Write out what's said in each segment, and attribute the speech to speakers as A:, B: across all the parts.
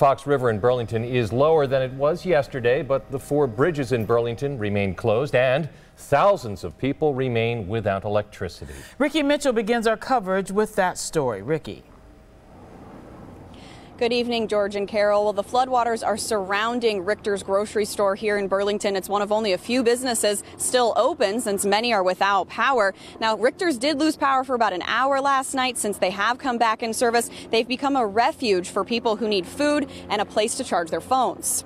A: Fox River in Burlington is lower than it was yesterday, but the 4 bridges in Burlington remain closed and thousands of people remain without electricity.
B: Ricky Mitchell begins our coverage with that story. Ricky.
C: Good evening, George and Carol. Well, the floodwaters are surrounding Richter's grocery store here in Burlington. It's one of only a few businesses still open since many are without power. Now, Richter's did lose power for about an hour last night. Since they have come back in service, they've become a refuge for people who need food and a place to charge their phones.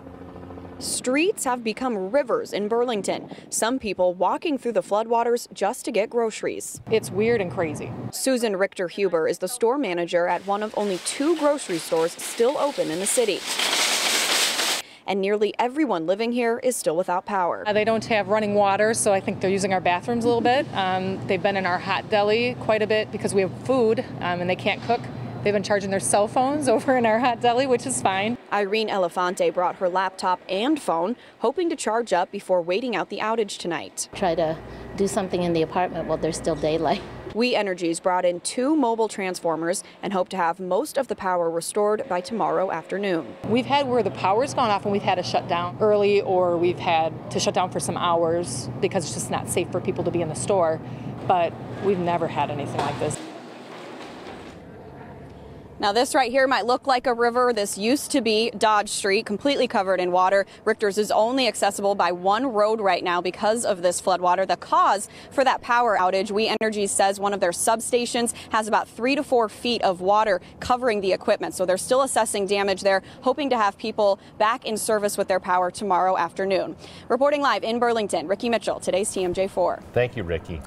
C: Streets have become rivers in Burlington. Some people walking through the floodwaters just to get groceries.
D: It's weird and crazy.
C: Susan Richter-Huber is the store manager at one of only 2 grocery stores still open in the city. And nearly everyone living here is still without power.
D: They don't have running water, so I think they're using our bathrooms a little bit. They've been in our hot deli quite a bit because we have food and they can't cook. They've been charging their cell phones over in our hot deli, which is fine.
C: Irene Elefante brought her laptop and phone, hoping to charge up before waiting out the outage tonight.
E: Try to do something in the apartment while there's still daylight.
C: We Energies brought in 2 mobile transformers and hope to have most of the power restored by tomorrow afternoon.
D: We've had where the power's gone off and we've had to shut down early, or we've had to shut down for some hours because it's just not safe for people to be in the store. But we've never had anything like this.
C: Now, this right here might look like a river. This used to be Dodge Street, completely covered in water. Richter's is only accessible by 1 road right now because of this floodwater. The cause for that power outage, We Energies says one of their substations has about 3 to 4 feet of water covering the equipment. So they're still assessing damage there, hoping to have people back in service with their power tomorrow afternoon. Reporting live in Burlington, Ricky Mitchell, today's TMJ4.
A: Thank you, Ricky.